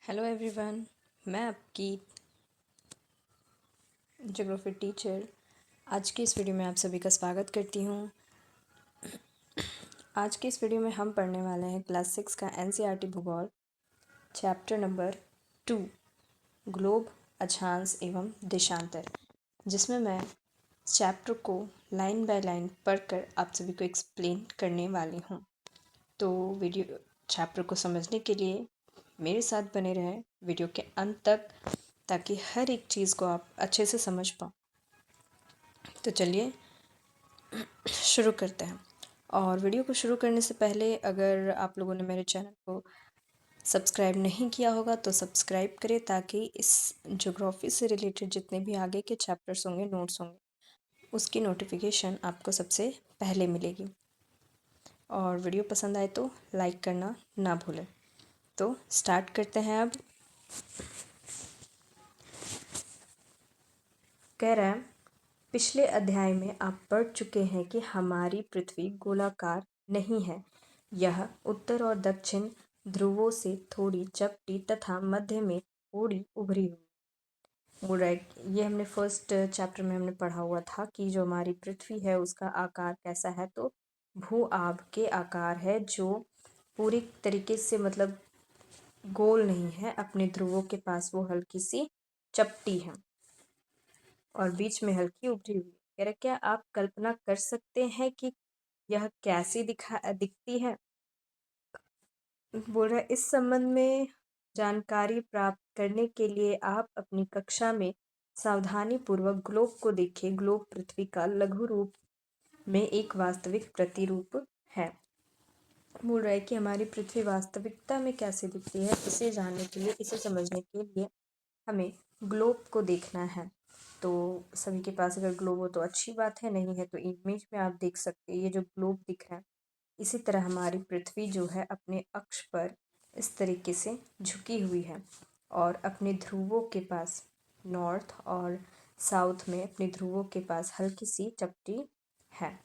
Hello everyone. मैं आपकी geography teacher आज की इस वीडियो में आप सभी का स्वागत करती हूँ। आज की इस वीडियो में हम पढ़ने वाले हैं क्लास 6 का एनसीईआरटी भूगोल चैप्टर नंबर 2 ग्लोब अक्षांश एवं देशांतर, जिसमें मैं चैप्टर को लाइन बाय लाइन पढ़कर आप सभी को एक्सप्लेन करने वाली हूँ। तो वीडियो चैप्टर को समझने के लिए मेरे साथ बने रहें वीडियो के अंत तक, ताकि हर एक चीज़ को आप अच्छे से समझ पाओ। तो चलिए शुरू करते हैं। और वीडियो को शुरू करने से पहले अगर आप लोगों ने मेरे चैनल को सब्सक्राइब नहीं किया होगा तो सब्सक्राइब करें, ताकि इस ज्योग्राफी से रिलेटेड जितने भी आगे के चैप्टर्स होंगे, नोट्स होंगे, उसकी नोटिफिकेशन आपको सबसे पहले मिलेगी। और वीडियो पसंद आए तो लाइक करना ना भूलें। तो स्टार्ट करते हैं। अब कह रहा है, पिछले अध्याय में आप पढ़ चुके हैं कि हमारी पृथ्वी गोलाकार नहीं है। यह उत्तर और दक्षिण ध्रुवों से थोड़ी चपटी तथा मध्य में थोड़ी उभरी हुई। बोल रहा है, ये हमने फर्स्ट चैप्टर में हमने पढ़ा हुआ था कि जो हमारी पृथ्वी है उसका आकार कैसा है, तो भू आभ के आकार है, जो पूरी तरीके से मतलब गोल नहीं है। अपने ध्रुवों के पास वो हल्की सी चपटी है और बीच में हल्की उभरी हुई। कह रहे, क्या आप कल्पना कर सकते हैं कि यह कैसी दिखती है। बोल रहा है, इस संबंध में जानकारी प्राप्त करने के लिए आप अपनी कक्षा में सावधानी पूर्वक ग्लोब को देखें। ग्लोब पृथ्वी का लघु रूप में एक वास्तविक प्रतिरूप है। बोल रहा है कि हमारी पृथ्वी वास्तविकता में कैसे दिखती है, इसे जानने के लिए, इसे समझने के लिए हमें ग्लोब को देखना है। तो सभी के पास अगर ग्लोब हो तो अच्छी बात है, नहीं है तो इमेज में आप देख सकते हैं। ये जो ग्लोब दिख रहा है, इसी तरह हमारी पृथ्वी जो है अपने अक्ष पर इस तरीके से झुकी हुई है और अपने ध्रुवों के पास, नॉर्थ और साउथ में अपने ध्रुवों के पास हल्की सी चपटी है।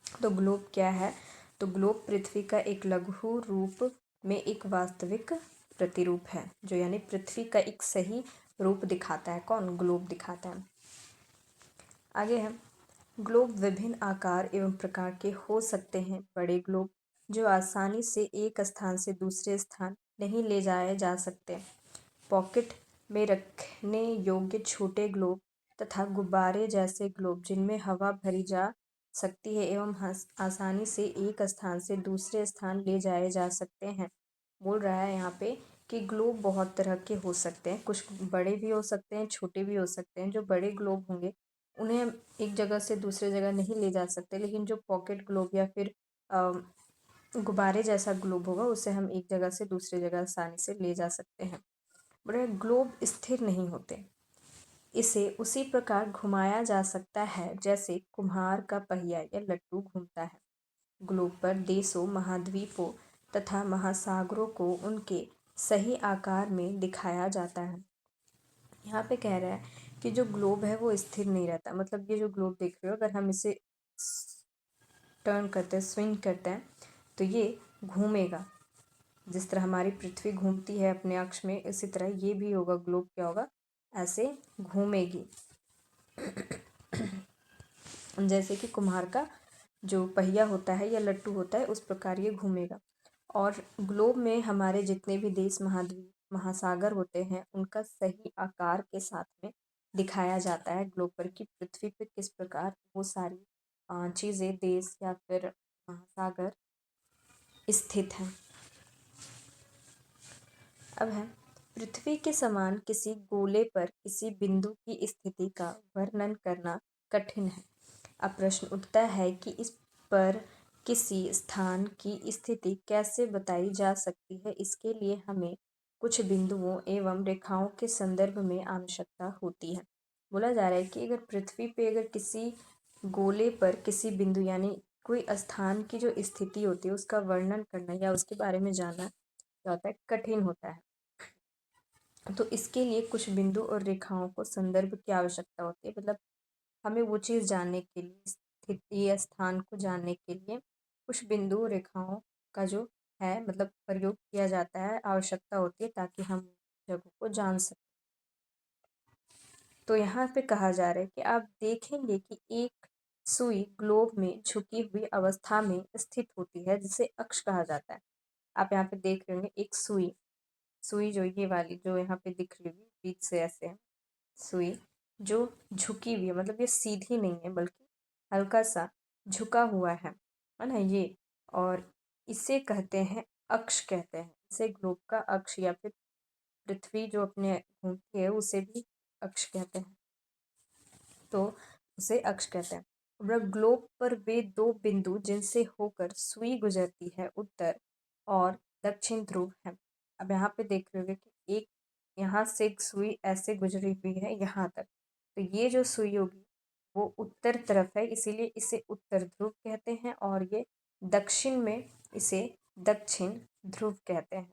तो ग्लोब क्या है? तो ग्लोब पृथ्वी का एक लघु रूप में एक वास्तविक प्रतिरूप है, जो यानी पृथ्वी का एक सही रूप दिखाता है। कौन? ग्लोब दिखाता है। आगे है, ग्लोब विभिन्न आकार एवं प्रकार के हो सकते हैं। बड़े ग्लोब जो आसानी से एक स्थान से दूसरे स्थान नहीं ले जाए जा सकते, पॉकेट में रखने योग्य छोटे ग्लोब तथा गुब्बारे जैसे ग्लोब जिनमें हवा भरी जा सकती है एवं आसानी से एक स्थान से दूसरे स्थान ले जाए जा सकते हैं। बोल रहा है यहाँ पे कि ग्लोब बहुत तरह के हो सकते हैं। कुछ बड़े भी हो सकते हैं, छोटे भी हो सकते हैं। जो बड़े ग्लोब होंगे उन्हें हम एक जगह से दूसरे जगह नहीं ले जा सकते, लेकिन जो पॉकेट ग्लोब या फिर गुब्बारे जैसा ग्लोब होगा उसे हम एक जगह से दूसरी जगह आसानी से ले जा सकते हैं। बड़े ग्लोब स्थिर नहीं होते, इसे उसी प्रकार घुमाया जा सकता है जैसे कुम्हार का पहिया या लट्टू घूमता है। ग्लोब पर देशों, महाद्वीपों तथा महासागरों को उनके सही आकार में दिखाया जाता है। यहाँ पे कह रहा है कि जो ग्लोब है वो स्थिर नहीं रहता। मतलब ये जो ग्लोब देख रहे हो, अगर हम इसे टर्न करते हैं, स्विंग करते हैं, तो ये घूमेगा। जिस तरह हमारी पृथ्वी घूमती है अपने अक्ष में, इसी तरह ये भी होगा। ग्लोब क्या होगा? ऐसे घूमेगी। जैसे कि कुम्हार का जो पहिया होता है या लट्टू होता है, उस प्रकार ये घूमेगा। और ग्लोब में हमारे जितने भी देश, महाद्वीप, महासागर होते हैं, उनका सही आकार के साथ में दिखाया जाता है ग्लोब पर, कि पृथ्वी पर किस प्रकार वो सारी चीज़ें, देश या फिर महासागर स्थित हैं। अब है, पृथ्वी के समान किसी गोले पर किसी बिंदु की स्थिति का वर्णन करना कठिन है। अब प्रश्न उठता है कि इस पर किसी स्थान की स्थिति कैसे बताई जा सकती है। इसके लिए हमें कुछ बिंदुओं एवं रेखाओं के संदर्भ में आवश्यकता होती है। बोला जा रहा है कि अगर पृथ्वी पे अगर किसी गोले पर किसी बिंदु यानी कोई स्थान की जो स्थिति होती है उसका वर्णन करना या उसके बारे में जानना क्या होता है? कठिन होता है। तो इसके लिए कुछ बिंदु और रेखाओं को संदर्भ की आवश्यकता होती है। मतलब हमें वो चीज़ जानने के लिए, स्थिति या स्थान को जानने के लिए कुछ बिंदु रेखाओं का जो है, मतलब प्रयोग किया जाता है, आवश्यकता होती है ताकि हम जगहों को जान सकें। तो यहाँ पे कहा जा रहा है कि आप देखेंगे कि एक सुई ग्लोब में झुकी हुई अवस्था में स्थित होती है जिसे अक्ष कहा जाता है। आप यहाँ पे देख रहे होंगे एक सुई, सुई जो ये वाली जो यहाँ पे दिख रही है बीच से ऐसे है, सुई जो झुकी हुई है, मतलब ये सीधी नहीं है बल्कि हल्का सा झुका हुआ है ना ये। और इसे कहते हैं अक्ष, कहते हैं इसे ग्लोब का अक्ष, या फिर पृथ्वी जो अपने घूमती है उसे भी अक्ष कहते हैं, तो उसे अक्ष कहते हैं। वह ग्लोब पर वे दो बिंदु जिनसे होकर सुई गुजरती है उत्तर और दक्षिण ध्रुव है। अब यहाँ पे देख रहे होगे कि एक यहाँ से एक सुई ऐसे गुजरी हुई है यहाँ तक, तो ये जो सुई होगी वो उत्तर तरफ है, इसीलिए इसे उत्तर ध्रुव कहते हैं, और ये दक्षिण में इसे दक्षिण ध्रुव कहते हैं।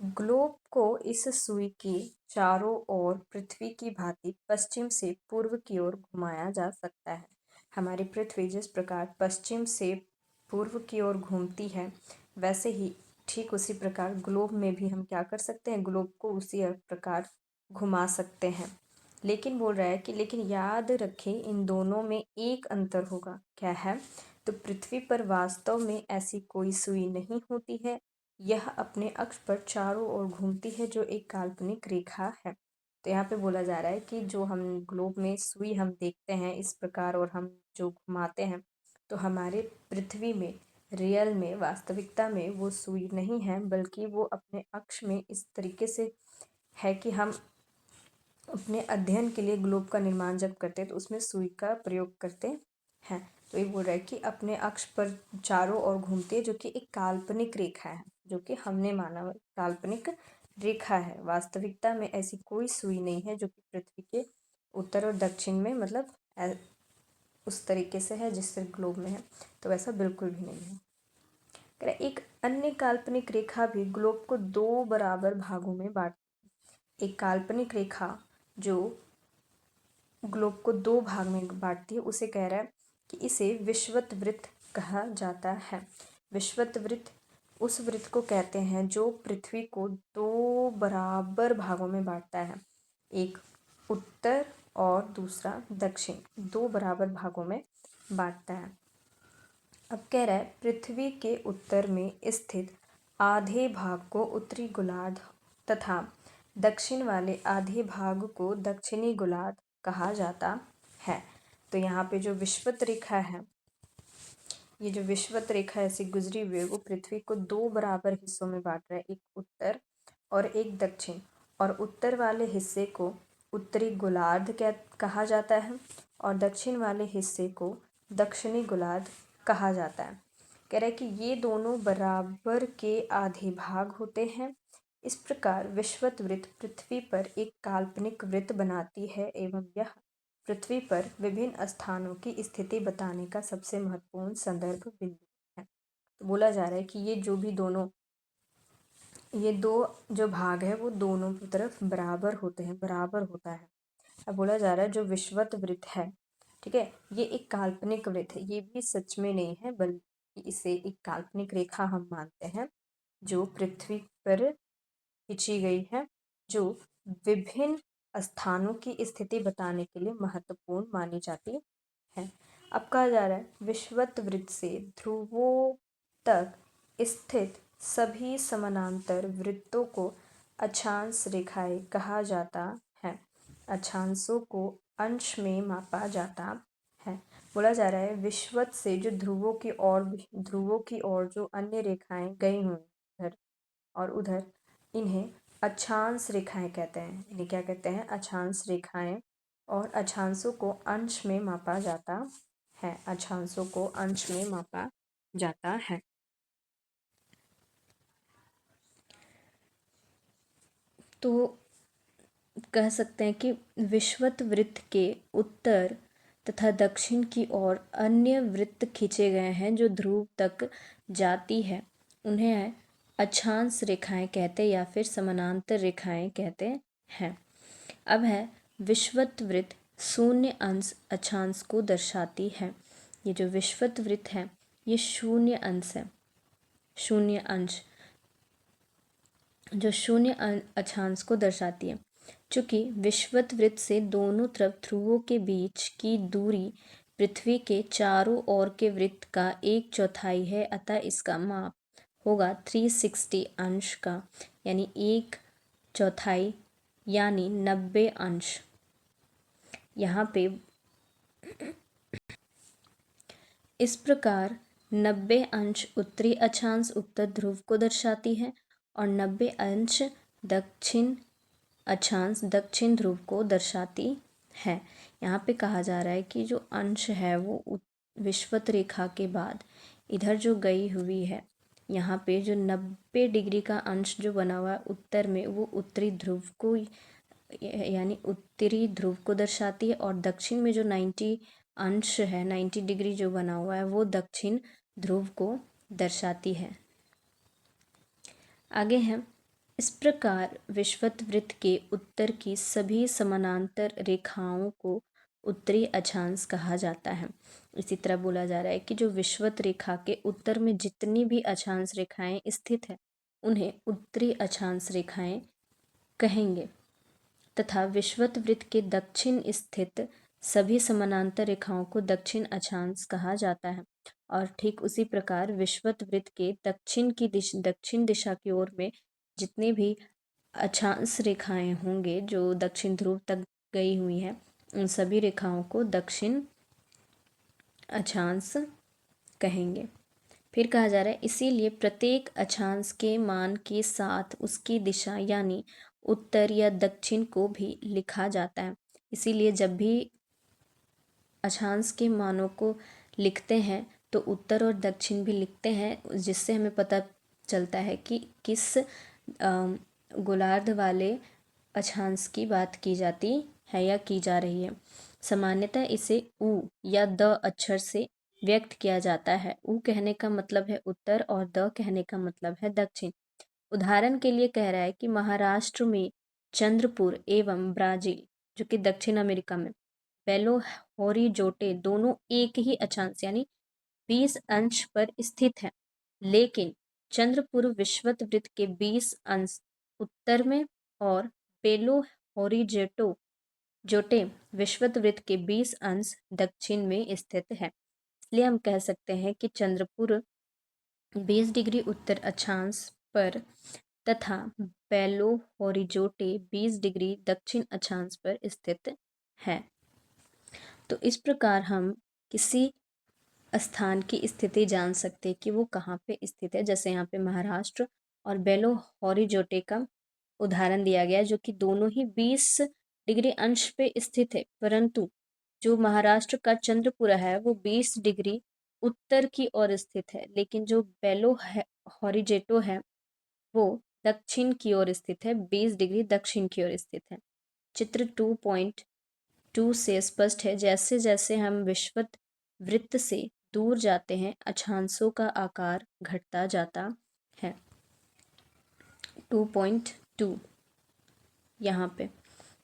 ग्लोब को इस सुई के चारों ओर पृथ्वी की भांति पश्चिम से पूर्व की ओर घुमाया जा सकता है। हमारी पृथ्वी जिस प्रकार पश्चिम से पूर्व की ओर घूमती है, वैसे ही ठीक उसी प्रकार ग्लोब में भी हम क्या कर सकते हैं, ग्लोब को उसी प्रकार घुमा सकते हैं। लेकिन बोल रहा है कि लेकिन याद रखें इन दोनों में एक अंतर होगा, क्या है, तो पृथ्वी पर वास्तव में ऐसी कोई सुई नहीं होती है, यह अपने अक्ष पर चारों ओर घूमती है जो एक काल्पनिक रेखा है। तो यहाँ पे बोला जा रहा है कि जो हम ग्लोब में सुई हम देखते हैं इस प्रकार और हम जो घुमाते हैं, तो हमारे पृथ्वी में रियल में वास्तविकता में वो सुई नहीं है, बल्कि वो अपने अक्ष में इस तरीके से है कि हम अपने अध्ययन के लिए ग्लोब का निर्माण जब करते हैं तो उसमें सुई का प्रयोग करते हैं। तो ये बोल रहा है कि अपने अक्ष पर चारों ओर घूमती है, जो कि एक काल्पनिक रेखा है, जो कि हमने माना काल्पनिक रेखा है। वास्तविकता में ऐसी कोई सुई नहीं है जो कि पृथ्वी के उत्तर और दक्षिण में, मतलब उस तरीके से है जिससे ग्लोब में है, तो वैसा बिल्कुल भी नहीं है। एक अन्य काल्पनिक रेखा भी ग्लोब को दो बराबर भागों में बांट, एक काल्पनिक रेखा जो ग्लोब को दो भाग में बांटती है, उसे कह रहा है कि इसे विषुवत वृत्त कहा जाता है। विषुवत वृत्त उस वृत्त को कहते हैं जो पृथ्वी को दो बराबर भागों में बांटता है, एक उत्तर और दूसरा दक्षिण, दो बराबर भागों में बांटता है। अब कह रहा है पृथ्वी के उत्तर में स्थित आधे भाग को उत्तरी गोलार्ध तथा दक्षिण वाले आधे भाग को दक्षिणी गोलार्ध कहा जाता है। तो यहाँ पे जो विषुवत रेखा है, ये जो विषुवत रेखा ऐसी गुजरी हुई है, वो पृथ्वी को दो बराबर हिस्सों में बांट रहा है, एक उत्तर और एक दक्षिण, और उत्तर वाले हिस्से को उत्तरी गोलार्ध कहा जाता है और दक्षिण वाले हिस्से को दक्षिणी गोलार्ध कहा जाता है। कह रहा है कि ये दोनों बराबर के आधे भाग होते हैं। इस प्रकार विषुवत वृत्त पृथ्वी पर एक काल्पनिक वृत्त बनाती है एवं यह पृथ्वी पर विभिन्न स्थानों की स्थिति बताने का सबसे महत्वपूर्ण संदर्भ बिंदु है। तो बोला जा रहा है कि ये दो जो भाग है वो दोनों की तरफ बराबर होते हैं, बराबर होता है। अब बोला जा रहा है जो विषुवत वृत्त है, ठीक है, ये एक काल्पनिक वृत्त है, ये भी सच में नहीं है, बल्कि इसे एक काल्पनिक रेखा हम मानते हैं जो पृथ्वी पर खींची गई है, जो विभिन्न स्थानों की स्थिति बताने के लिए महत्वपूर्ण मानी जाती है। अब कहा जा रहा है विषुवत वृत्त से ध्रुवों तक स्थित सभी समानांतर वृत्तों को अक्षांश रेखाएं कहा जाता है। अक्षांशों को अंश में मापा जाता है। बोला जा रहा है विषुवत से जो ध्रुवों की ओर जो अन्य रेखाएं गई हुई इधर और उधर, इन्हें अक्षांश रेखाएं कहते हैं। इन्हें क्या कहते हैं, अक्षांश रेखाएं। और अक्षांशों को अंश में मापा जाता है, अक्षांशों को अंश में मापा जाता है। तो कह सकते हैं कि विषुवत वृत्त के उत्तर तथा दक्षिण की ओर अन्य वृत्त खींचे गए हैं जो ध्रुव तक जाती है, उन्हें अक्षांश रेखाएं कहते या फिर समानांतर रेखाएं कहते हैं। अब है विषुवत वृत्त शून्य अंश अक्षांश को दर्शाती है। ये जो विषुवत वृत्त है ये शून्य अंश है, शून्य अंश जो शून्य अक्षांश को दर्शाती है। चूंकि विषुवत वृत्त से दोनों तरफ ध्रुवों के बीच की दूरी पृथ्वी के चारों ओर के वृत्त का 1/4 है, अतः इसका माप होगा 360 अंश का, यानी 1/4 यानी 90 अंश। यहाँ पे इस प्रकार 90 अंश उत्तरी अक्षांश उत्तर ध्रुव को दर्शाती है और 90 अंश दक्षिण अक्षांश दक्षिण ध्रुव को दर्शाती है। यहाँ पे कहा जा रहा है कि जो अंश है वो विषुवत रेखा के बाद इधर जो गई हुई है, यहाँ पे जो 90 डिग्री का अंश जो बना हुआ है उत्तर में, वो उत्तरी ध्रुव को यानी उत्तरी ध्रुव को दर्शाती है और दक्षिण में जो 90 अंश है, 90 डिग्री जो बना हुआ है, वो दक्षिण ध्रुव को दर्शाती है। आगे है, इस प्रकार विषुवत वृत्त के उत्तर की सभी समानांतर रेखाओं को उत्तरी अक्षांश कहा जाता है। इसी तरह बोला जा रहा है कि जो विषुवत रेखा के उत्तर में जितनी भी अक्षांश रेखाएं स्थित है उन्हें उत्तरी अक्षांश रेखाएं कहेंगे, तथा विषुवत वृत्त के दक्षिण स्थित सभी समानांतर रेखाओं को दक्षिण अक्षांश कहा जाता है। और ठीक उसी प्रकार विषुवत वृत्त के दक्षिण दिशा की ओर में जितने भी अक्षांश रेखाएं होंगे जो दक्षिण ध्रुव तक गई हुई हैं, उन सभी रेखाओं को दक्षिण अक्षांश कहेंगे। फिर कहा जा रहा है, इसीलिए प्रत्येक अक्षांश के मान के साथ उसकी दिशा यानी उत्तर या दक्षिण को भी लिखा जाता है। इसीलिए जब भी अक्षांश के मानों को लिखते हैं तो उत्तर और दक्षिण भी लिखते हैं, जिससे हमें पता चलता है कि किस गोलार्ध वाले अक्षांश की बात की जाती है या की जा रही है। सामान्यतः इसे उ या द अक्षर से व्यक्त किया जाता है। उ कहने का मतलब है उत्तर और द कहने का मतलब है दक्षिण। उदाहरण के लिए कह रहा है कि महाराष्ट्र में चंद्रपुर एवं ब्राजील जो कि दक्षिण अमेरिका में बेलो होरिजोटे दोनों एक ही अक्षांश यानी 20 अंश पर स्थित है, लेकिन चंद्रपुर विषुवत वृत्त के 20 अंश उत्तर में और बेलो होरिजेटो जोटे विषुवत वृत्त के 20 अंश दक्षिण में स्थित है। इसलिए हम कह सकते हैं कि चंद्रपुर 20 डिग्री उत्तर अक्षांश पर तथा बेलो होरिजोटे 20 डिग्री दक्षिण अक्षांश पर स्थित है। तो इस प्रकार हम किसी स्थान की स्थिति जान सकते हैं कि वो कहाँ पे स्थित है। जैसे यहाँ पे महाराष्ट्र और बेलो होरिजोटे का उदाहरण दिया गया है, जो कि दोनों ही 20 डिग्री अंश पे स्थित है, परंतु जो महाराष्ट्र का चंद्रपुरा है वो 20 डिग्री उत्तर की ओर स्थित है, लेकिन जो बेलो होरिजेटो है वो दक्षिण की ओर स्थित है, 20 डिग्री दक्षिण की ओर स्थित है। चित्र 2.2 से स्पष्ट है, जैसे जैसे हम विषुवत वृत्त से दूर जाते हैं अक्षांशों का आकार घटता जाता है। 2.2 यहाँ पे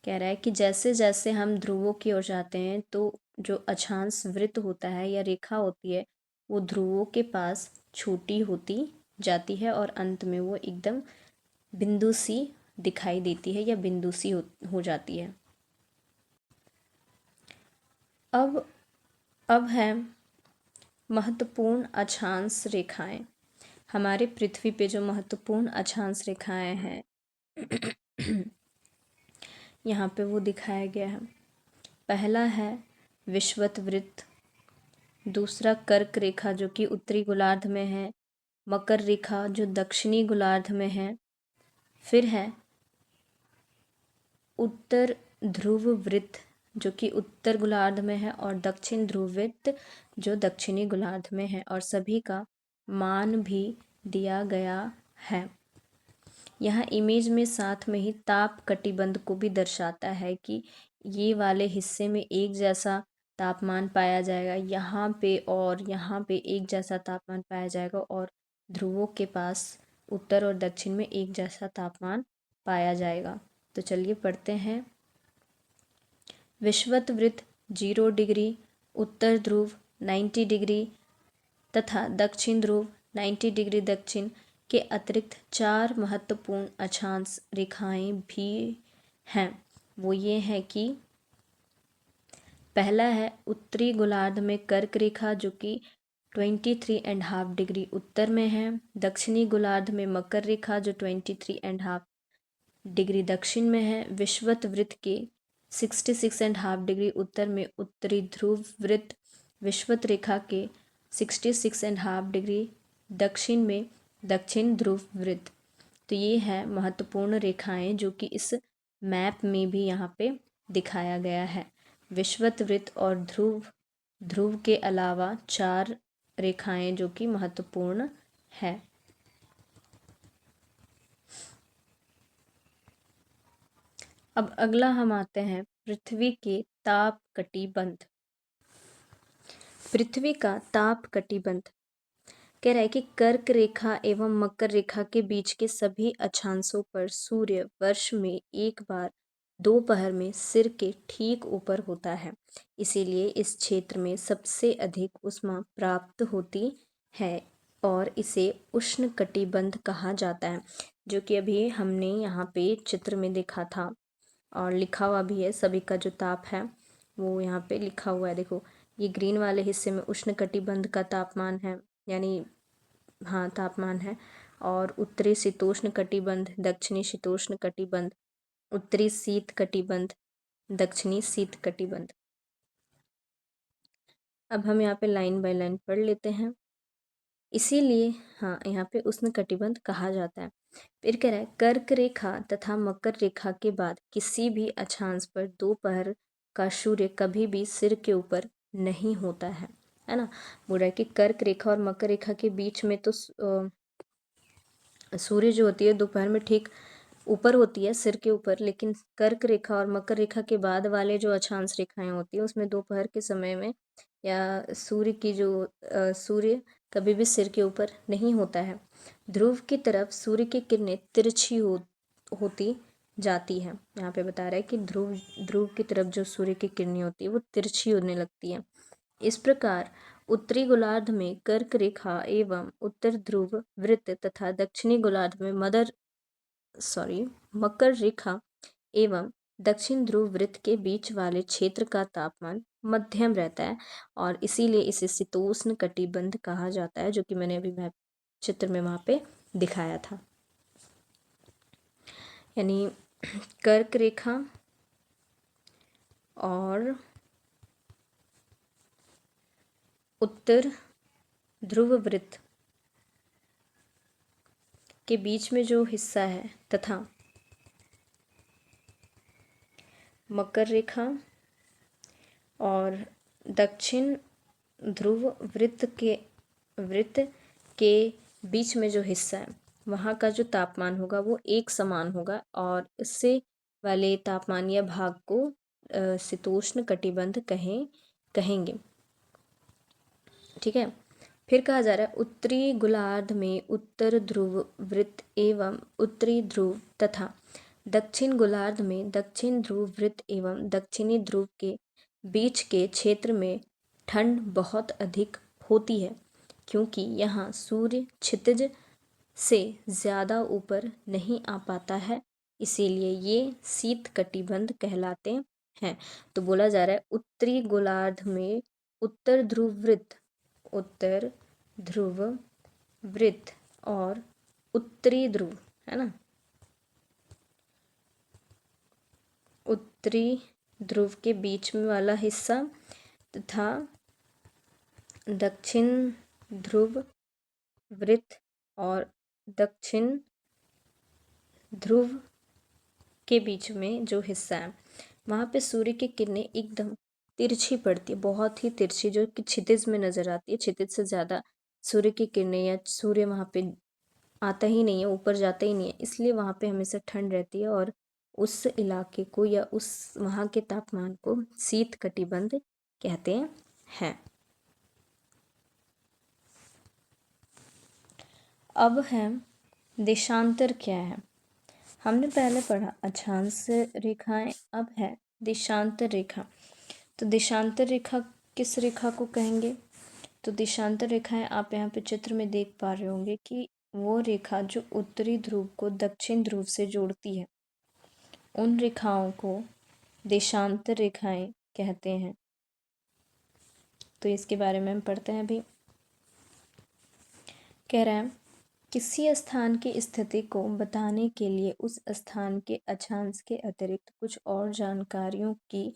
कह रहा है कि जैसे जैसे हम ध्रुवों की ओर जाते हैं तो जो अक्षांश वृत्त होता है या रेखा होती है वो ध्रुवों के पास छोटी होती जाती है और अंत में वो एकदम बिंदु सी दिखाई देती है या बिंदु सी हो जाती है। अब है महत्वपूर्ण अक्षांश रेखाएं। हमारे पृथ्वी पे जो महत्वपूर्ण अक्षांश रेखाएं हैं यहाँ पे वो दिखाया गया है। पहला है विषुवत वृत्त, दूसरा कर्क रेखा जो कि उत्तरी गोलार्ध में है, मकर रेखा जो दक्षिणी गोलार्ध में है, फिर है उत्तर ध्रुव वृत्त जो कि उत्तर गोलार्ध में है और दक्षिण ध्रुव वृत्त जो दक्षिणी गोलार्ध में है, और सभी का मान भी दिया गया है। यहाँ इमेज में साथ में ही ताप कटिबंध को भी दर्शाता है कि ये वाले हिस्से में एक जैसा तापमान पाया जाएगा, यहाँ पे और यहाँ पे एक जैसा तापमान पाया जाएगा, और ध्रुवों के पास उत्तर और दक्षिण में एक जैसा तापमान पाया जाएगा। तो चलिए पढ़ते हैं। विषुवत वृत्त 0 डिग्री उत्तर ध्रुव 90 डिग्री तथा दक्षिण ध्रुव 90 डिग्री दक्षिण के अतिरिक्त 4 महत्वपूर्ण अक्षांश रेखाएं भी हैं। वो ये है कि पहला है उत्तरी गोलार्ध में कर्क रेखा जो कि 23.5 डिग्री उत्तर में है। दक्षिणी गोलार्ध में मकर रेखा जो 23.5 डिग्री दक्षिण में है। विषुवत वृत्त के 66.5 डिग्री उत्तर में उत्तरी ध्रुव वृत्त, विषुवत रेखा के 66.5 डिग्री दक्षिण में दक्षिण ध्रुव वृत्त। तो ये है महत्वपूर्ण रेखाएं जो कि इस मैप में भी यहाँ पे दिखाया गया है। विषुवत वृत्त और ध्रुव के अलावा 4 रेखाएं जो कि महत्वपूर्ण है। अब अगला हम आते हैं पृथ्वी के ताप कटिबंध। पृथ्वी का ताप कटिबंध कह रहा है कि कर्क रेखा एवं मकर रेखा के बीच के सभी अक्षांशों पर सूर्य वर्ष में एक बार दोपहर में सिर के ठीक ऊपर होता है। इसीलिए इस क्षेत्र में सबसे अधिक ऊष्मा प्राप्त होती है और इसे उष्ण कटिबंध कहा जाता है, जो कि अभी हमने यहाँ पे चित्र में देखा था और लिखा हुआ भी है। सभी का जो ताप है वो यहाँ पे लिखा हुआ है। देखो, ये ग्रीन वाले हिस्से में उष्ण कटिबंध का तापमान है, यानी हाँ तापमान है। और उत्तरी शीतोष्ण कटिबंध, दक्षिणी शीतोष्ण कटिबंध, उत्तरी शीत कटिबंध, दक्षिणी शीत कटिबंध। अब हम यहाँ पे लाइन बाय लाइन पढ़ लेते हैं। इसीलिए हाँ यहाँ पे उष्ण कटिबंध कहा जाता है। फिर कह रहा है कर्क रेखा तथा मकर रेखा के बाद किसी भी अक्षांश पर दोपहर का सूर्य कभी भी सिर के ऊपर नहीं होता है ना। बोल रहा है कि कर्क रेखा और मकर रेखा के बीच में तो सूर्य जो होती है दोपहर में ठीक ऊपर होती है, सिर के ऊपर, लेकिन कर्क रेखा और मकर रेखा के बाद वाले जो अक्षांश रेखाएं होती है उसमें दोपहर के समय में या सूर्य कभी भी सिर के ऊपर नहीं होता है। ध्रुव की तरफ सूर्य की किरणें तिरछी होती जाती है। यहाँ पे बता रहा है कि ध्रुव की तरफ जो सूर्य की किरणें होती है वो तिरछी होने लगती है। इस प्रकार उत्तरी गोलार्ध में कर्क रेखा एवं उत्तर ध्रुव वृत्त तथा दक्षिणी गोलार्ध में मकर रेखा एवं दक्षिण ध्रुव वृत्त के बीच वाले क्षेत्र का तापमान मध्यम रहता है और इसीलिए इसे शीतोष्ण कटिबंध कहा जाता है, जो कि मैंने अभी चित्र में वहाँ पे दिखाया था। यानी कर्क रेखा और उत्तर ध्रुव वृत्त के बीच में जो हिस्सा है तथा मकर रेखा और दक्षिण ध्रुव वृत्त के बीच में जो हिस्सा है वहाँ का जो तापमान होगा वो एक समान होगा और इससे वाले तापमान या भाग को शीतोष्ण कटिबंध कहेंगे। ठीक है। फिर कहा जा रहा है उत्तरी गोलार्ध में उत्तर ध्रुव वृत्त एवं उत्तरी ध्रुव तथा दक्षिण गोलार्ध में दक्षिण ध्रुव वृत्त एवं दक्षिणी ध्रुव के बीच के क्षेत्र में ठंड बहुत अधिक होती है, क्योंकि यहाँ सूर्य क्षितिज से ज़्यादा ऊपर नहीं आ पाता है, इसीलिए ये शीत कटिबंध कहलाते हैं। तो बोला जा रहा है उत्तरी गोलार्ध में उत्तर ध्रुव वृत्त और उत्तरी ध्रुव, है ना, उत्तरी ध्रुव के बीच में वाला हिस्सा तथा दक्षिण ध्रुव वृत्त और दक्षिण ध्रुव के बीच में जो हिस्सा है वहाँ पे सूर्य की किरणें एकदम तिरछी पड़ती है, बहुत ही तिरछी, जो कि क्षितिज में नज़र आती है। क्षितिज से ज़्यादा सूर्य की किरणें या सूर्य वहाँ पे आता ही नहीं है, ऊपर जाता ही नहीं है, इसलिए वहाँ पे हमेशा ठंड रहती है और उस इलाके को या उस वहाँ के तापमान को शीत कटिबंध कहते हैं। अब है देशांतर क्या है। हमने पहले पढ़ा अक्षांश रेखाएं, अब है देशांतर रेखा। तो देशांतर रेखा किस रेखा को कहेंगे? तो देशांतर रेखाएं आप यहाँ पे चित्र में देख पा रहे होंगे कि वो रेखा जो उत्तरी ध्रुव को दक्षिण ध्रुव से जोड़ती है, उन रेखाओं को देशांतर रेखाएं कहते हैं। तो इसके बारे में हम पढ़ते हैं अभी। कह रहे हैं किसी स्थान की स्थिति को बताने के लिए उस स्थान के अक्षांश के अतिरिक्त कुछ और जानकारियों की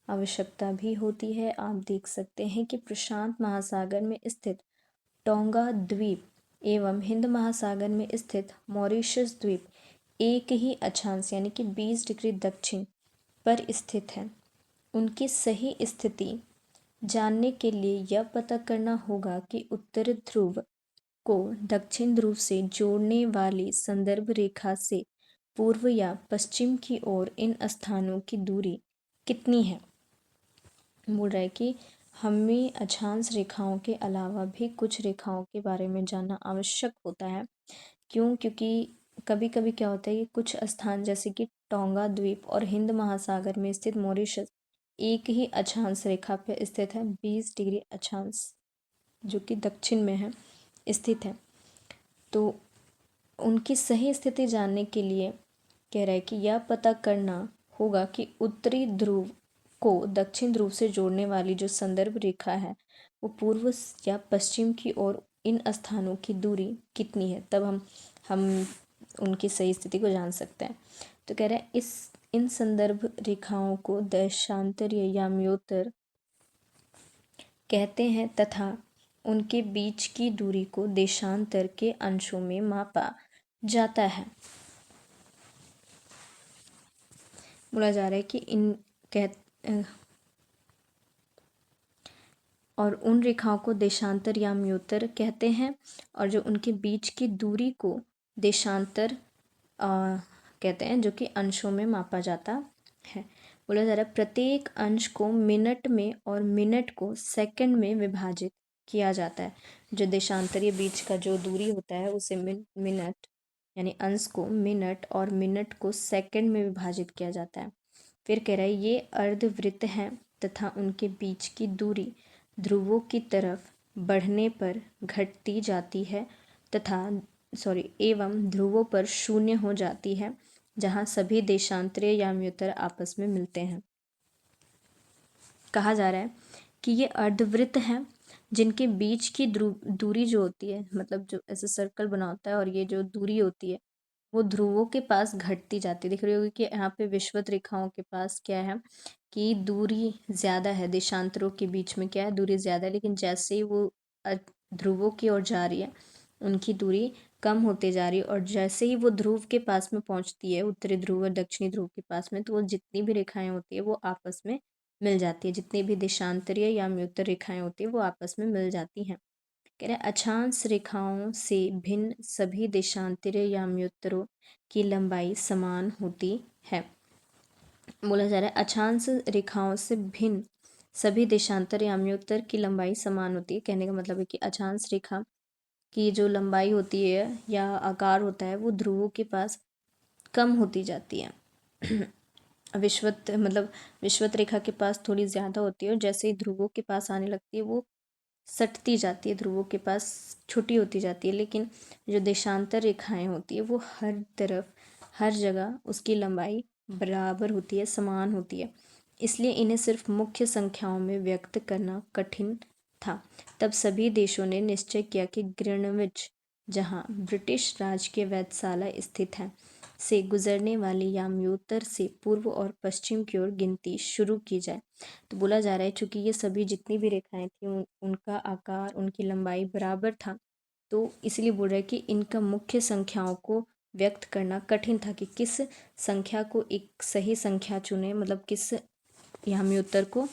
आवश्यकता भी होती है। आप देख सकते हैं कि प्रशांत महासागर में स्थित टोंगा द्वीप एवं हिंद महासागर में स्थित मॉरिशस द्वीप एक ही अक्षांश यानी कि 20 डिग्री दक्षिण पर स्थित है। उनकी सही स्थिति जानने के लिए यह पता करना होगा कि उत्तर ध्रुव को दक्षिण ध्रुव से जोड़ने वाली संदर्भ रेखा से पूर्व या पश्चिम की ओर इन स्थानों की दूरी कितनी है। बोल रहा है कि हमें अक्षांश रेखाओं के अलावा भी कुछ रेखाओं के बारे में जानना आवश्यक होता है। क्यों? क्योंकि कभी कभी क्या होता है कि कुछ स्थान जैसे कि टोंगा द्वीप और हिंद महासागर में स्थित मॉरिशस एक ही अक्षांश रेखा पर स्थित है, 20 डिग्री अक्षांश जो कि दक्षिण में है स्थित है। तो उनकी सही स्थिति जानने के लिए कह रहा है कि यह पता करना होगा कि उत्तरी ध्रुव को दक्षिण ध्रुव से जोड़ने वाली जो संदर्भ रेखा है वो पूर्व या पश्चिम की ओर इन स्थानों की दूरी कितनी है, तब हम उनकी सही स्थिति को जान सकते हैं। तो कह रहे हैं इन संदर्भ रेखाओं को देशांतर या याम्योत्तर कहते हैं तथा उनके बीच की दूरी को देशांतर के अंशों में मापा जाता है। बोला जा रहा है कि और उन रेखाओं को देशांतर या याम्योत्तर कहते हैं और जो उनके बीच की दूरी को देशांतर कहते हैं, जो कि अंशों में मापा जाता है। बोला जा रहा है प्रत्येक अंश को मिनट में और मिनट को सेकंड में विभाजित किया जाता है। जो देशांतरीय बीच का जो दूरी होता है उसे मिनट यानी अंश को मिनट और मिनट को सेकंड में विभाजित किया जाता है। फिर कह रहा है ये अर्धवृत्त हैं तथा उनके बीच की दूरी ध्रुवों की तरफ बढ़ने पर घटती जाती है एवं ध्रुवों पर शून्य हो जाती है जहाँ सभी देशांतरीय याम्योत्तर आपस में मिलते हैं। कहा जा रहा है कि ये अर्धवृत्त हैं जिनके बीच की दूरी जो होती है, मतलब जो ऐसे सर्कल बना होता है और ये जो दूरी होती है वो ध्रुवों के पास घटती जाती है। दिख रही होगी कि यहाँ पे विषुवत रेखाओं के पास क्या है कि दूरी ज़्यादा है, देशांतरों के बीच में क्या है, दूरी ज़्यादा है, लेकिन जैसे ही वो ध्रुवों की ओर जा रही है उनकी दूरी कम होते जा रही है और जैसे ही वो ध्रुव के पास में पहुंचती है, उत्तरी ध्रुव और दक्षिणी ध्रुव के पास में, तो वो जितनी भी रेखाएं होती है वो आपस में मिल जाती है। जितनी भी देशांतरीय या याम्योत्तर रेखाएं होती है वो आपस में मिल जाती हैं। कह रहे अक्षांश रेखाओं से भिन्न सभी देशांतरीय याम्योत्तरों की लंबाई समान होती है। बोला जा रहा है अक्षांश रेखाओं से भिन्न सभी देशांतर याम्योत्तर की लंबाई समान होती है। कहने का मतलब है कि अक्षांश रेखा की जो लंबाई होती है या आकार होता है वो ध्रुवों के पास कम होती जाती है। विषुवत रेखा के पास थोड़ी ज़्यादा होती है और जैसे ही ध्रुवों के पास आने लगती है वो सटती जाती है, ध्रुवों के पास छोटी होती जाती है। लेकिन जो देशांतर रेखाएं होती है वो हर तरफ हर जगह उसकी लंबाई बराबर होती है, समान होती है। इसलिए इन्हें सिर्फ मुख्य संख्याओं में व्यक्त करना कठिन था। तब सभी देशों ने निश्चय किया कि ग्रीनविच, जहाँ ब्रिटिश राज के वेधशाला स्थित है, से गुजरने वाली याम्योत्तर से पूर्व और पश्चिम की ओर गिनती शुरू की जाए। तो बोला जा रहा है चूँकि ये सभी जितनी भी रेखाएं थी उनका आकार, उनकी लंबाई बराबर था, तो इसलिए बोल रहा है कि इनका मुख्य संख्याओं को व्यक्त करना कठिन था कि किस संख्या को एक सही संख्या चुने, मतलब किस याम्योत्तर को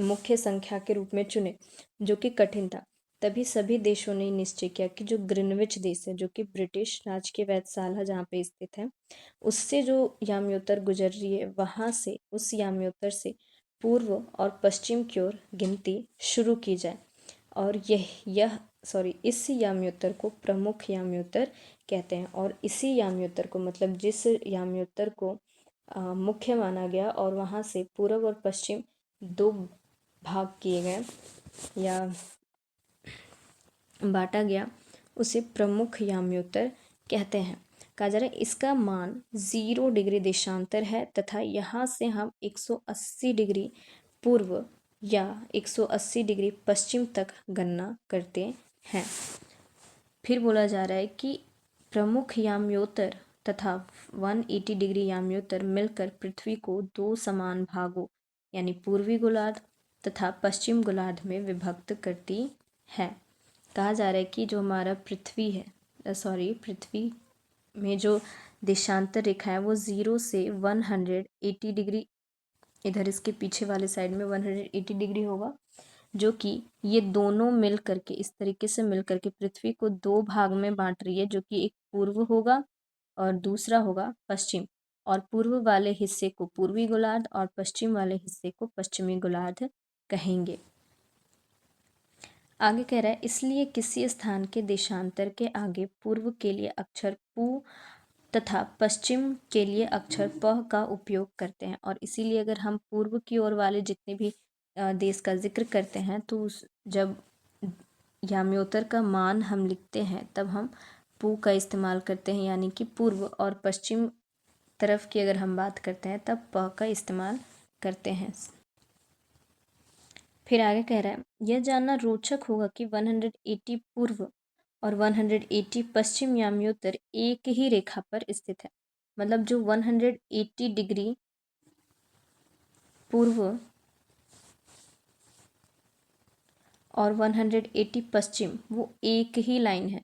मुख्य संख्या के रूप में चुने, जो कि कठिन था। तभी सभी देशों ने निश्चय किया कि जो ग्रीनविच देश है, जो कि ब्रिटिश राज के वेधशाला जहाँ पे स्थित है, उससे जो याम्योत्तर गुजर रही है वहाँ से उस याम्योत्तर से पूर्व और पश्चिम की ओर गिनती शुरू की जाए। और इस याम्योत्तर को प्रमुख याम्योत्तर कहते हैं। और इसी याम्योत्तर को, मतलब जिस याम्योत्तर को मुख्य माना गया और वहाँ से पूर्व और पश्चिम दो भाग किए गए या बांटा गया उसे प्रमुख याम्योत्तर कहते हैं। कहा जा रहा है इसका मान 0 डिग्री देशांतर है तथा यहाँ से हम 180 डिग्री पूर्व या 180 डिग्री पश्चिम तक गणना करते हैं। फिर बोला जा रहा है कि प्रमुख याम्योत्तर तथा 180 डिग्री याम्योत्तर मिलकर पृथ्वी को दो समान भागों यानी पूर्वी गोलार्ध तथा पश्चिम गोलार्ध में विभक्त करती है। कहा जा रहा है कि जो हमारा पृथ्वी है पृथ्वी में जो देशांतर रेखा है वो 0 से 180 डिग्री, इधर इसके पीछे वाले साइड में 180 डिग्री होगा, जो कि ये दोनों मिल करके इस तरीके से मिल करके पृथ्वी को दो भाग में बांट रही है, जो कि एक पूर्व होगा और दूसरा होगा पश्चिम, और पूर्व वाले हिस्से को पूर्वी गोलार्ध और पश्चिम वाले हिस्से को पश्चिमी गोलार्ध कहेंगे। आगे कह रहा है इसलिए किसी स्थान के देशांतर के आगे पूर्व के लिए अक्षर पू तथा पश्चिम के लिए अक्षर प का उपयोग करते हैं, और इसीलिए अगर हम पूर्व की ओर वाले जितने भी देश का जिक्र करते हैं तो उस जब याम्योत्तर का मान हम लिखते हैं तब हम पू का इस्तेमाल करते हैं, यानी कि पूर्व, और पश्चिम तरफ की अगर हम बात करते हैं तब प का इस्तेमाल करते हैं। फिर आगे कह रहा है यह जानना रोचक होगा कि 180 पूर्व और 180 पश्चिम याम्योत्तर एक ही रेखा पर स्थित है। मतलब जो 180 डिग्री पूर्व और 180 पश्चिम वो एक ही लाइन है।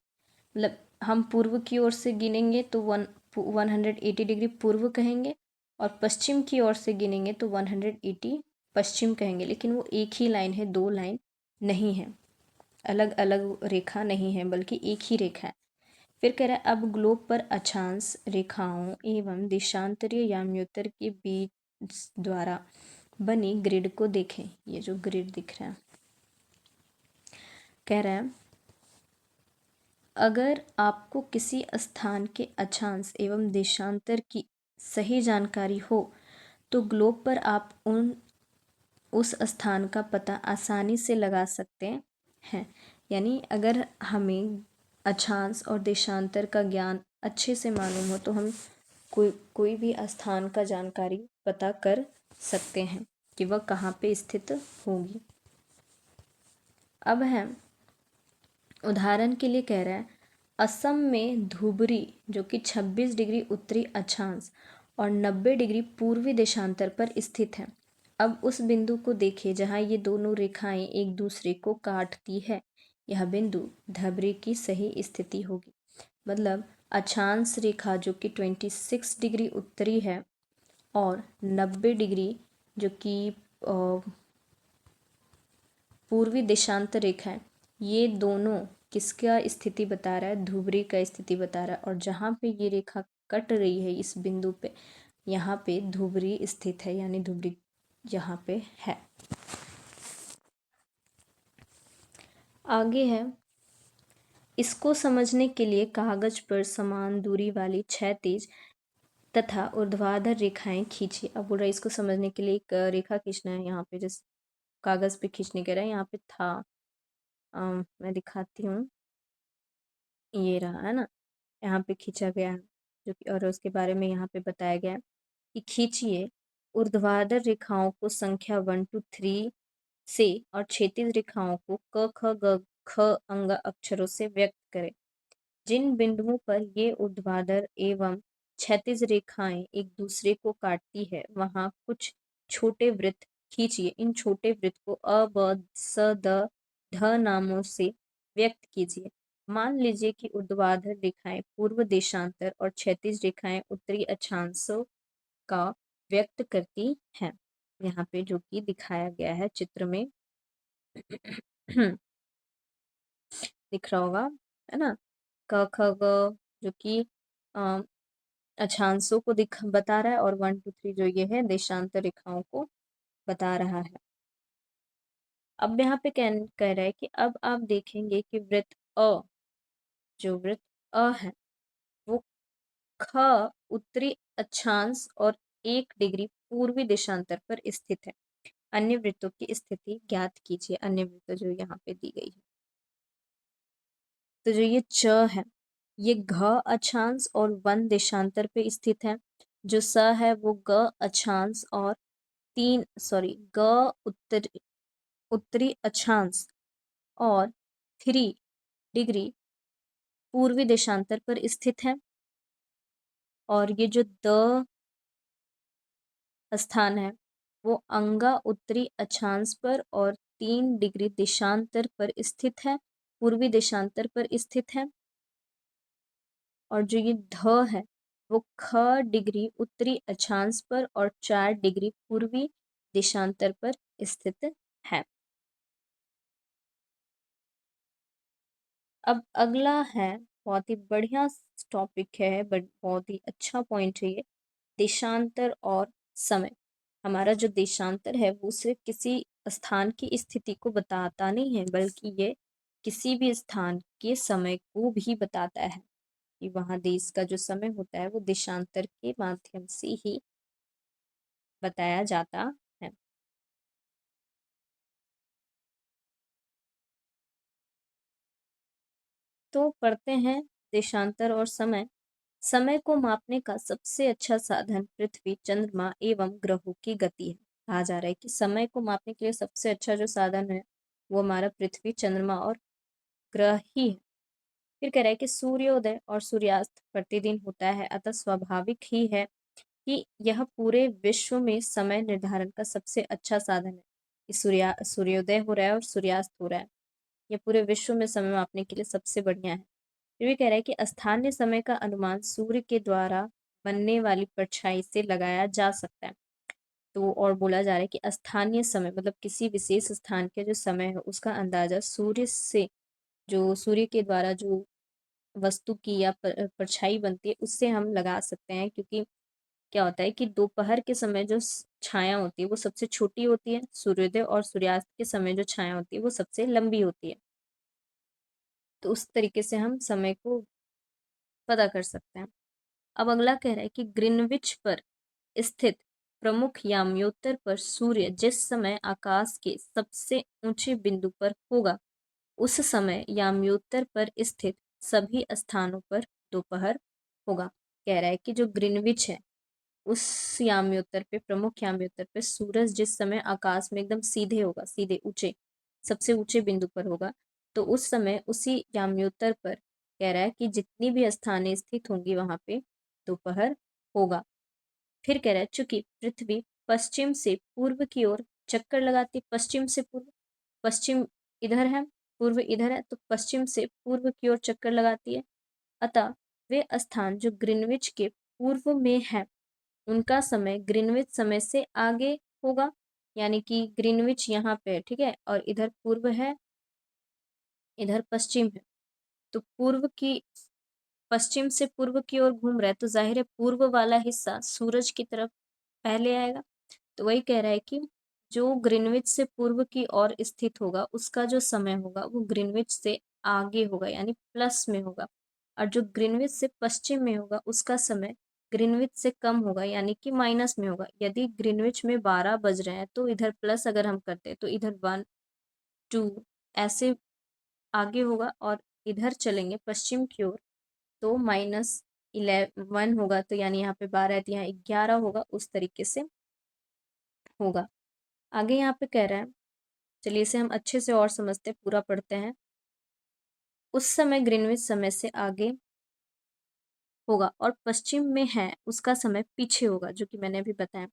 मतलब हम पूर्व की ओर से गिनेंगे तो 180 डिग्री पूर्व कहेंगे, और पश्चिम की ओर से गिनेंगे तो 180 पश्चिम कहेंगे, लेकिन वो एक ही लाइन है, दो लाइन नहीं है, अलग अलग रेखा नहीं है, बल्कि एक ही रेखा है। फिर कह रहा है अब ग्लोब पर अक्षांश रेखाओं एवं देशांतरीय याम्योत्तर के बीच द्वारा बनी ग्रिड को देखें। ये जो ग्रिड दिख रहा है, कह रहा है अगर आपको किसी स्थान के अक्षांश एवं देशांतर की सही जानकारी हो तो ग्लोब पर आप उस स्थान का पता आसानी से लगा सकते हैं। यानी अगर हमें अक्षांश और देशांतर का ज्ञान अच्छे से मालूम हो तो हम कोई भी स्थान का जानकारी पता कर सकते हैं कि वह कहाँ पे स्थित होगी। अब है उदाहरण के लिए कह रहा है असम में धुबरी जो कि 26 डिग्री उत्तरी अक्षांश और 90 डिग्री पूर्वी देशांतर पर स्थित है। अब उस बिंदु को देखिए जहाँ ये दोनों रेखाएं एक दूसरे को काटती है, यह बिंदु धुबरी की सही स्थिति होगी। मतलब अक्षांश रेखा जो कि 26 डिग्री उत्तरी है और 90 डिग्री जो कि पूर्वी देशांतर रेखा है, ये दोनों किसका स्थिति बता रहा है? धुबरी का स्थिति बता रहा है। और जहाँ पे ये रेखा कट रही है इस बिंदु पे, यहाँ पे धुबरी स्थित है, यानी धुबरी यहाँ पे है। आगे है इसको समझने के लिए कागज पर समान दूरी वाली क्षैतिज तथा ऊर्ध्वाधर रेखाएं खींची। अब बोल रहा है इसको समझने के लिए एक रेखा खींचना है, यहाँ पे जिस कागज पे खींचने कह रहा है, यहाँ पे था मैं दिखाती हूँ, ये रहा है ना, यहाँ पे खींचा गया है जो कि, और उसके बारे में यहाँ पे बताया गया है कि खींचिए ऊर्ध्वाधर रेखाओं को संख्या 1 to 3 से और क्षैतिज रेखाओं को क ख ग ख अंग अक्षरों से व्यक्त करें। जिन बिंदुओं पर ये ऊर्ध्वाधर एवं क्षैतिज रेखाएं एक दूसरे को काटती है वहां कुछ छोटे वृत्त खींचिए। इन छोटे वृत्त को अ ब स द ध नामों से व्यक्त कीजिए। मान लीजिए कि ऊर्ध्वाधर रेखाएं पूर्व देशांतर और क्षैतिज रेखाएं उत्तरी अक्षांशों का व्यक्त करती हैं। यहाँ पे जो कि दिखाया गया है चित्र में दिख रहा होगा, है ना, क ख ग जो कि अक्षांशों को बता रहा है, और 1 2 3 जो ये है देशांतर रेखाओं को बता रहा है। अब यहाँ पे कह रहा है कि अब आप देखेंगे कि वृत्त अ, जो वृत्त अ है वो ख उत्तरी अक्षांश और 1 डिग्री पूर्वी देशांतर पर स्थित है। अन्य वृत्तों की स्थिति ज्ञात कीजिए। अन्य वृत्त जो यहाँ पे दी गई है। तो जो ये च है, ये घ अक्षांश और वन देशांतर पे स्थित है। जो स है वो ग अक्षांश और ग उत्तरी अक्षांश और 3 डिग्री पूर्वी देशांतर पर स्थित है। और ये जो द स्थान है वो अंगा उत्तरी अक्षांश पर और 3 डिग्री देशांतर पर स्थित है, पूर्वी देशांतर पर स्थित है। और जो ये ध है वो 6 डिग्री उत्तरी अक्षांश पर और 4 डिग्री पूर्वी देशांतर पर स्थित है। अब अगला है, बहुत ही बढ़िया टॉपिक है, बट बहुत ही अच्छा पॉइंट है ये, देशांतर और समय। हमारा जो देशांतर है वो सिर्फ किसी स्थान की स्थिति को बताता नहीं है, बल्कि ये किसी भी स्थान के समय को भी बताता है कि वहाँ देश का जो समय होता है वो देशांतर के माध्यम से ही बताया जाता है। तो पढ़ते हैं देशांतर और समय। समय को मापने का सबसे अच्छा साधन पृथ्वी, चंद्रमा एवं ग्रहों की गति है। कहा जा रहा है कि समय को मापने के लिए सबसे अच्छा जो साधन है वो हमारा पृथ्वी, चंद्रमा और ग्रह ही है। फिर कह रहा है कि सूर्योदय और सूर्यास्त प्रतिदिन होता है, अतः स्वाभाविक ही है कि यह पूरे विश्व में समय निर्धारण का सबसे अच्छा साधन है। कि सूर्योदय हो रहा है और सूर्यास्त हो रहा है, यह पूरे विश्व में समय मापने के लिए सबसे बढ़िया है। फिर भी कह रहा है कि स्थानीय समय का अनुमान सूर्य के द्वारा बनने वाली परछाई से लगाया जा सकता है। तो और बोला जा रहा है कि स्थानीय समय मतलब किसी विशेष स्थान के जो समय है उसका अंदाजा सूर्य से, जो सूर्य के द्वारा जो वस्तु की या परछाई बनती है उससे हम लगा सकते हैं। क्योंकि क्या होता है कि दोपहर के समय जो छाया होती है वो सबसे छोटी होती है, सूर्योदय और सूर्यास्त के समय जो छाया होती है वो सबसे लंबी होती है। तो उस तरीके से हम समय को पता कर सकते हैं। अब अगला कह रहा है कि ग्रीनविच पर स्थित प्रमुख याम्योत्तर पर सूर्य जिस समय आकाश के सबसे ऊंचे बिंदु पर होगा उस समय याम्योत्तर पर स्थित सभी स्थानों पर दोपहर होगा। कह रहा है कि जो ग्रीनविच है उस याम्योत्तर पे, प्रमुख याम्योत्तर पे सूरज जिस समय आकाश में एकदम सीधे होगा, सीधे ऊंचे सबसे ऊंचे बिंदु पर होगा, तो उस समय उसी याम्योत्तर पर कह रहा है कि जितनी भी स्थानें स्थित होंगी वहां पे दोपहर होगा। फिर कह रहा है चूंकि पृथ्वी पश्चिम से पूर्व की ओर चक्कर लगाती, पश्चिम से पूर्व, पश्चिम इधर है, पूर्व इधर है, तो पश्चिम से पूर्व की ओर चक्कर लगाती है, अतः वे स्थान जो ग्रीनविच के पूर्व में है उनका समय ग्रीनविच समय से आगे होगा। यानी कि ग्रीनविच यहाँ पे है, ठीक है, और इधर पूर्व है, इधर पश्चिम है। तो पूर्व की, पश्चिम से पूर्व की ओर घूम रहा है तो जाहिर है पूर्व वाला हिस्सा सूरज की तरफ पहले आएगा। तो वही कह रहा है कि जो ग्रीनविच से पूर्व की ओर स्थित होगा उसका जो समय होगा वो ग्रीनविच से आगे होगा, यानी प्लस में होगा। और जो ग्रीनविच से पश्चिम में होगा उसका समय ग्रीनविच से कम होगा, यानी कि माइनस में होगा। यदि ग्रीनविच में 12 बज रहे हैं तो इधर प्लस अगर हम करते हैं तो इधर 1, 2 ऐसे आगे होगा, और इधर चलेंगे पश्चिम की ओर तो -11 होगा, तो यानी यहाँ पे 12 है तो यहाँ 11 होगा, उस तरीके से होगा। आगे यहाँ पे कह रहा है, चलिए इसे हम अच्छे से और समझते हैं, पूरा पढ़ते हैं। उस समय ग्रीनविच समय से आगे होगा और पश्चिम में है उसका समय पीछे होगा, जो कि मैंने अभी बताया।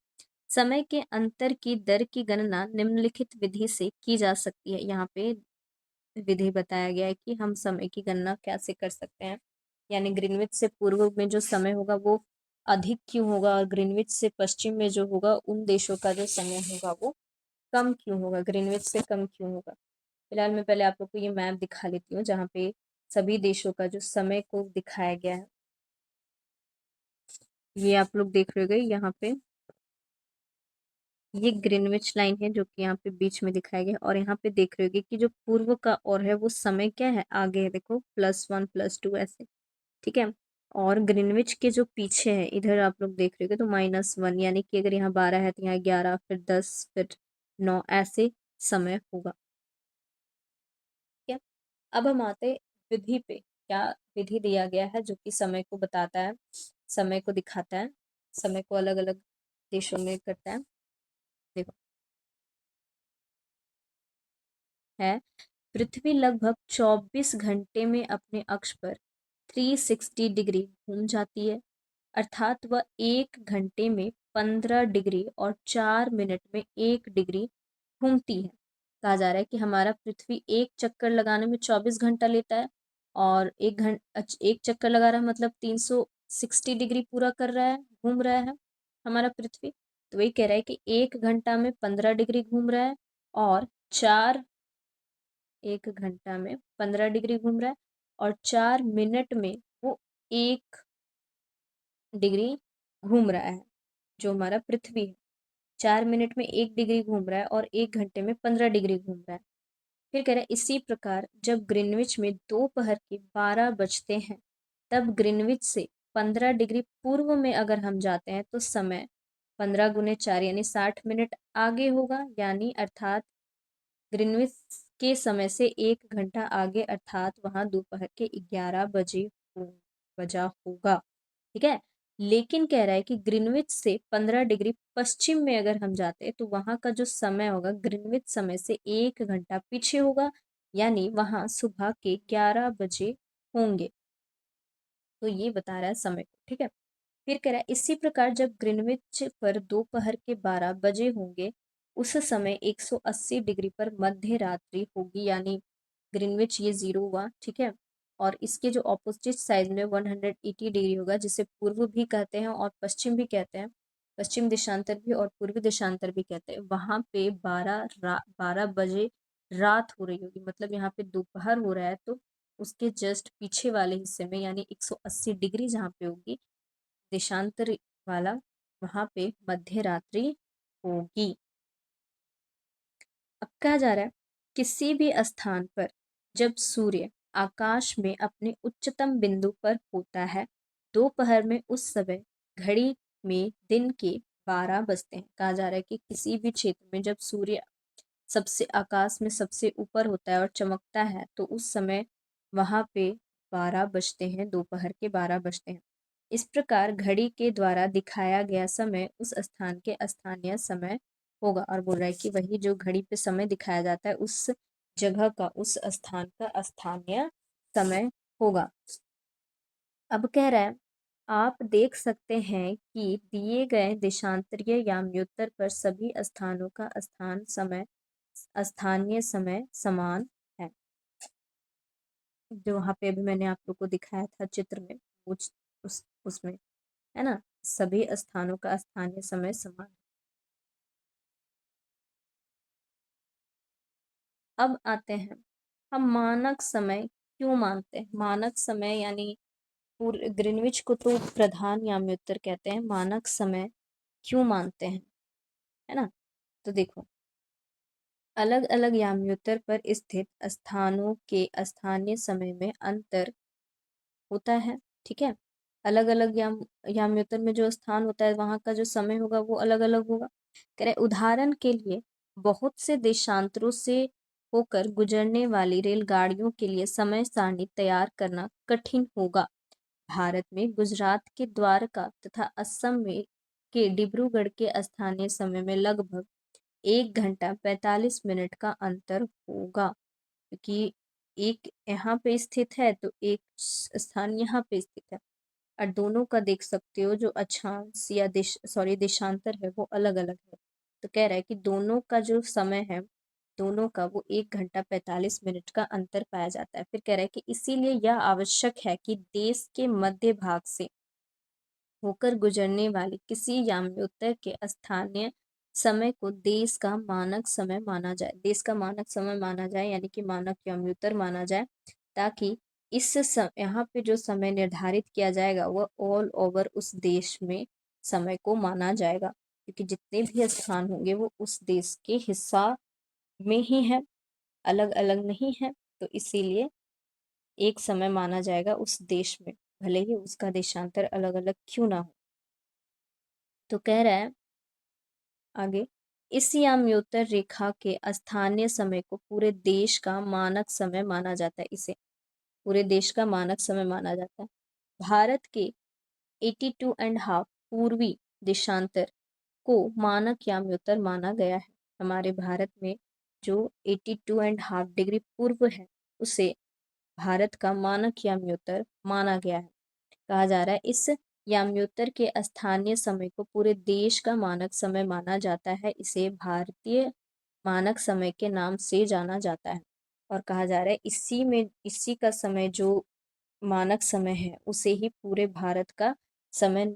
समय के अंतर की दर की गणना निम्नलिखित विधि से की जा सकती है। यहाँ पे विधि बताया गया है कि हम समय की गणना कैसे कर सकते हैं, यानी ग्रीनविच से पूर्व में जो समय होगा वो अधिक क्यों होगा और ग्रीनविच से पश्चिम में जो होगा उन देशों का जो समय होगा वो कम क्यों होगा, ग्रीनविच से कम क्यों होगा। फिलहाल मैं पहले आप लोग को ये मैप दिखा लेती हूँ जहाँ पे सभी देशों का जो समय को दिखाया गया है। ये आप लोग देख रहे होगे यहाँ पे, ये ग्रीनविच लाइन है जो कि यहाँ पे बीच में दिखाया गया है, और यहाँ पे देख रहे होगे कि जो पूर्व का और है वो समय क्या है, आगे है, देखो +1 +2 ऐसे, ठीक है। और ग्रीनविच के जो पीछे है इधर आप लोग देख रहे होगे तो -1, यानी कि अगर यहाँ 12 है तो यहाँ 11, फिर 10, फिर 9 ऐसे समय होगा, ठीक है। अब हम आते विधि पे क्या विधि दिया गया है जो कि समय को बताता है, समय को दिखाता है, समय को अलग अलग देशों में करता है। देखो, है पृथ्वी लगभग 24 घंटे में अपने अक्ष पर 360 डिग्री घूम जाती है, अर्थात वह 1 घंटे में 15 डिग्री और 4 मिनट में 1 डिग्री घूमती है। कहा जा रहा है कि हमारा पृथ्वी एक चक्कर लगाने में 24 घंटा लेता है, और एक चक्कर लगा रहा है मतलब 360 डिग्री पूरा कर रहा है, घूम रहा है हमारा पृथ्वी। तो वही कह रहा है कि 1 घंटा में 15 डिग्री घूम रहा है, और चार 1 घंटा में 15 डिग्री घूम रहा है, और 4 मिनट में वो 1 डिग्री घूम रहा है, जो हमारा पृथ्वी है। 4 मिनट में 1 डिग्री घूम रहा है और 1 घंटे में 15 डिग्री घूम रहा है। फिर कह रहे हैं इसी प्रकार जब ग्रीनविच में दोपहर के 12 बजते हैं, तब ग्रीनविच से 15 डिग्री पूर्व में अगर हम जाते हैं तो समय 15 × 4 यानी 60 मिनट आगे होगा, यानी अर्थात ग्रीनविच के समय से 1 घंटा आगे, अर्थात वहां दोपहर के 11 बजा होगा। ठीक है, लेकिन कह रहा है कि ग्रीनविच से 15 डिग्री पश्चिम में अगर हम जाते हैं तो वहां का जो समय होगा ग्रीनविच समय से 1 घंटा पीछे होगा, यानी वहां सुबह के 11 बजे होंगे। तो ये बता रहा है समय को। ठीक है, फिर कह रहा है इसी प्रकार जब ग्रीनविच पर दोपहर के 12 बजे होंगे, उस समय 180 डिग्री पर मध्य रात्रि होगी, यानी ग्रीनविच ये 0 हुआ। ठीक है, और इसके जो ऑपोजिट साइड में 180 डिग्री होगा, जिसे पूर्व भी कहते हैं और पश्चिम भी कहते हैं, पश्चिम देशांतर भी और पूर्वी देशांतर भी कहते हैं। वहां पे 12 बजे रात हो रही होगी, मतलब यहाँ पे दोपहर हो रहा है, तो उसके जस्ट पीछे वाले हिस्से में यानी 180 डिग्री जहाँ पे होगी देशांतर वाला, वहां पे मध्य रात्रि होगी। अब कहा जा रहा है किसी भी स्थान पर जब सूर्य आकाश में अपने उच्चतम बिंदु पर होता है दोपहर में, उस समय घड़ी में दिन के 12 बजते हैं। कहा जा रहा है कि किसी भी क्षेत्र में जब सूर्य सबसे आकाश में सबसे ऊपर होता है और चमकता है, तो उस समय वहां पे 12 बजते हैं, दोपहर के 12 बजते हैं। इस प्रकार घड़ी के द्वारा दिखाया गया समय उस स्थान के स्थानीय समय होगा, और बोल रहा है कि वही जो घड़ी पे समय दिखाया जाता है उस जगह का, उस स्थान का स्थानीय समय होगा। अब कह रहा है आप देख सकते हैं कि दिए गए देशांतरीय याम्योत्तर पर सभी स्थानों का स्थानीय समय समान है। जो वहां पे अभी मैंने आप लोग को दिखाया था चित्र में, उसमें है ना, सभी स्थानों का स्थानीय समय समान है। अब आते हैं हम मानक समय क्यों मानते हैं। मानक समय यानी पूरे ग्रीनविच को तो प्रधान याम्योत्तर कहते हैं, मानक समय क्यों मानते हैं, है ना। तो देखो, अलग अलग याम्योत्तर पर स्थित स्थानों के स्थानीय समय में अंतर होता है। ठीक है, अलग अलग याम्योत्तर में जो स्थान होता है वहां का जो समय होगा वो अलग अलग होगा। कह रहे उदाहरण के लिए बहुत से देशांतरों से होकर गुजरने वाली रेलगाड़ियों के लिए समय सारणी तैयार करना कठिन होगा। भारत में गुजरात के द्वारका तथा असम में के डिब्रूगढ़ के स्थानीय समय में लगभग 1 घंटा 45 मिनट का अंतर होगा, क्योंकि एक यहाँ पे स्थित है तो एक स्थान यहाँ पे स्थित है, और दोनों का देख सकते हो जो अक्षांश या देशांतर है वो अलग अलग है। तो कह रहा है कि दोनों का जो समय है, दोनों का वो 1 घंटा 45 मिनट का अंतर पाया जाता है। फिर कह रहा है कि इसीलिए यह आवश्यक है कि देश के मध्य भाग से होकर गुजरने वाले किसी याम्योत्तर के स्थानीय समय को देश का मानक समय माना जाए। देश का मानक समय माना जाए यानी कि मानक याम्योत्तर माना जाए, ताकि यहाँ पे जो समय निर्धारित किया जाएगा वह ऑल ओवर उस देश में समय को माना जाएगा, क्योंकि जितने भी स्थान होंगे वो उस देश के हिस्सा में ही है, अलग अलग नहीं है। तो इसीलिए एक समय माना जाएगा उस देश में, भले ही उसका देशांतर अलग अलग क्यों ना हो। तो कह रहा है आगे, इस याम्योत्तर रेखा के स्थानीय समय को पूरे देश का मानक समय माना जाता है। इसे पूरे देश का मानक समय माना जाता है। भारत के 82.5 पूर्वी देशांतर को मानक याम्योत्तर माना गया है। हमारे भारत में जो 82.5 डिग्री पूर्व है उसे भारत का मानक याम्योत्तर माना गया है। कहा जा रहा है इस याम्योत्तर के स्थानीय समय को पूरे देश का मानक समय माना जाता है। इसे भारतीय मानक समय के नाम से जाना जाता है। और कहा जा रहा है इसी का समय जो मानक समय है उसे ही पूरे भारत का समय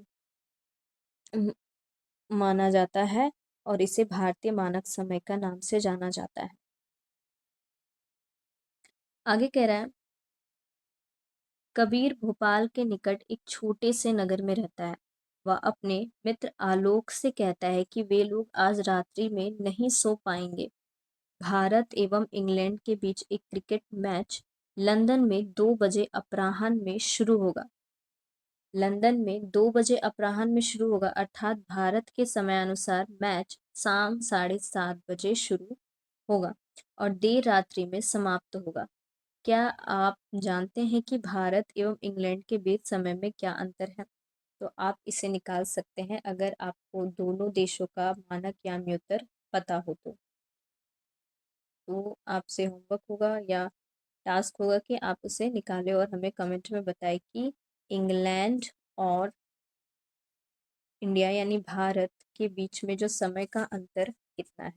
माना जाता है और इसे भारतीय मानक समय का नाम से जाना जाता है। आगे कह रहा है कबीर भोपाल के निकट एक छोटे से नगर में रहता है। वह अपने मित्र आलोक से कहता है कि वे लोग आज रात्रि में नहीं सो पाएंगे। भारत एवं इंग्लैंड के बीच एक क्रिकेट मैच लंदन में 2 बजे अपराह्न में शुरू होगा। लंदन में 2 बजे अपराह्न में शुरू होगा अर्थात भारत के समयानुसार मैच शाम 7:30 बजे शुरू होगा और देर रात्रि में समाप्त होगा। क्या आप जानते हैं कि भारत एवं इंग्लैंड के बीच समय में क्या अंतर है? तो आप इसे निकाल सकते हैं अगर आपको दोनों देशों का मानक याम्योत्तर पता हो तो आपसे होमवर्क होगा या टास्क होगा कि आप उसे निकालें और हमें कमेंट में बताएं कि इंग्लैंड और इंडिया यानी भारत के बीच में जो समय का अंतर कितना है।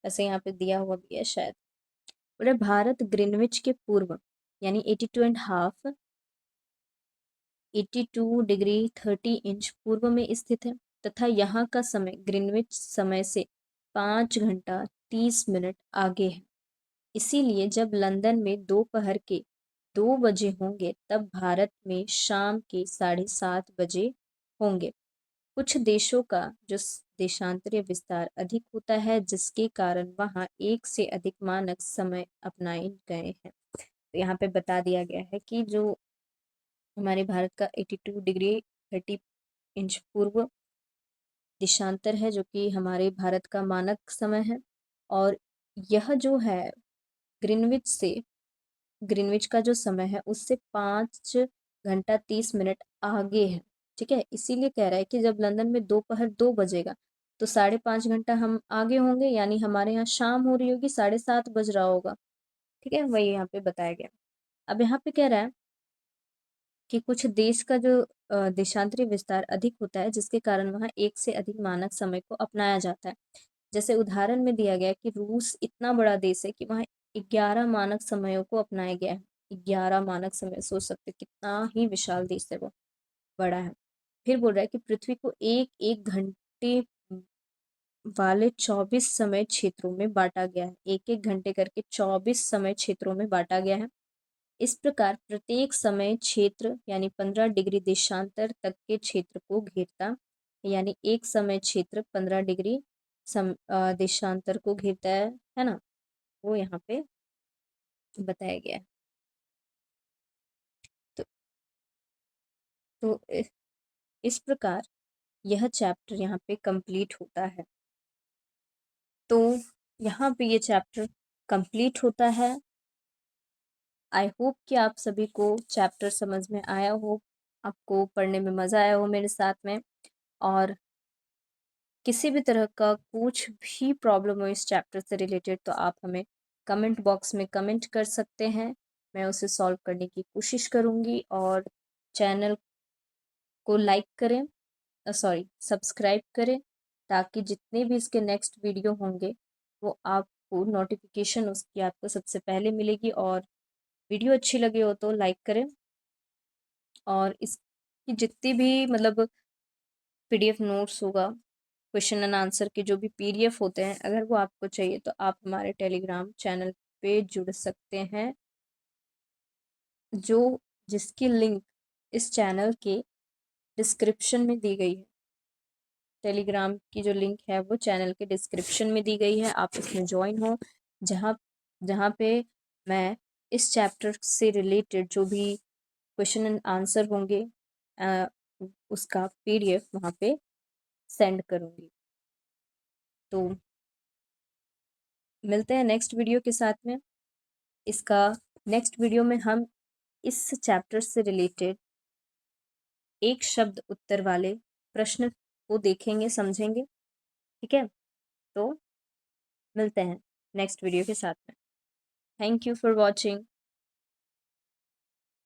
वैसे यहाँ पे दिया हुआ भी है शायद। बोले भारत ग्रीनविच के पूर्व यानी 82.5 पूर्व में स्थित है तथा यहाँ का समय ग्रीनविच समय से 5 घंटा 30 मिनट आगे है। इसीलिए जब लंदन में दोपहर के 2 बजे होंगे तब भारत में शाम के 7:30 बजे होंगे। कुछ देशों का जो देशांतरीय विस्तार अधिक होता है जिसके कारण वहाँ एक से अधिक मानक समय अपनाए गए हैं। तो यहाँ पे बता दिया गया है कि जो हमारे भारत का 82 डिग्री 30 इंच पूर्व देशांतर है जो कि हमारे भारत का मानक समय है और यह जो है ग्रीनविच से ग्रीनविच का जो समय है उससे 5 घंटा 30 मिनट आगे है। ठीक है, इसीलिए कह रहा है कि जब लंदन में दोपहर 2 बजेगा तो 5.5 घंटा हम आगे होंगे यानी हमारे यहाँ शाम हो रही होगी 7:30 बज रहा होगा। ठीक है, वही यहाँ पे बताया गया। अब यहाँ पे कह रहा है कि कुछ देश का जो देशांतरी विस्तार अधिक होता है जिसके कारण वहाँ एक से अधिक मानक समय को अपनाया जाता है। जैसे उदाहरण में दिया गया है कि रूस इतना बड़ा देश है कि वहाँ 11 मानक समयों को अपनाया गया है। 11 मानक समय, सोच सकते हैं कितना ही विशाल देश है वो, बड़ा है। फिर बोल रहा है कि पृथ्वी को एक एक घंटे वाले 24 समय क्षेत्रों में बांटा गया है। एक एक घंटे करके 24 समय क्षेत्रों में बांटा गया है। इस प्रकार प्रत्येक समय क्षेत्र यानी 15 डिग्री देशांतर तक के क्षेत्र को घेरता यानी एक समय क्षेत्र 15 डिग्री देशांतर को घेरता है ना, वो यहाँ पे बताया गया है। तो, तो इस प्रकार यह चैप्टर यहाँ पे कंप्लीट होता है। तो यहाँ पे ये चैप्टर कंप्लीट होता है। आई होप कि आप सभी को चैप्टर समझ में आया हो, आपको पढ़ने में मज़ा आया हो मेरे साथ में। और किसी भी तरह का कुछ भी प्रॉब्लम हो इस चैप्टर से रिलेटेड तो आप हमें कमेंट बॉक्स में कमेंट कर सकते हैं। मैं उसे सॉल्व करने की कोशिश करूँगी। और चैनल को लाइक करें, सॉरी सब्सक्राइब करें ताकि जितने भी इसके नेक्स्ट वीडियो होंगे वो आपको नोटिफिकेशन उसकी आपको सबसे पहले मिलेगी। और वीडियो अच्छी लगी हो तो लाइक करें और इसकी जितनी भी मतलब पीडीएफ नोट्स होगा, क्वेश्चन एंड आंसर के जो भी पीडीएफ होते हैं, अगर वो आपको चाहिए तो आप हमारे टेलीग्राम चैनल पे जुड़ सकते हैं जो जिसकी लिंक इस चैनल के डिस्क्रिप्शन में दी गई है। टेलीग्राम की जो लिंक है वो चैनल के डिस्क्रिप्शन में दी गई है, आप इसमें ज्वाइन हो। जहाँ जहाँ पे मैं इस चैप्टर से रिलेटेड जो भी क्वेश्चन एंड आंसर होंगे अ, उसका पीडीएफ वहाँ पे सेंड करूँगी। तो मिलते हैं नेक्स्ट वीडियो के साथ में। इसका नेक्स्ट वीडियो में हम इस चैप्टर से रिलेटेड एक शब्द उत्तर वाले प्रश्न को देखेंगे, समझेंगे। ठीक है, तो मिलते हैं नेक्स्ट वीडियो के साथ में। Thank you for watching.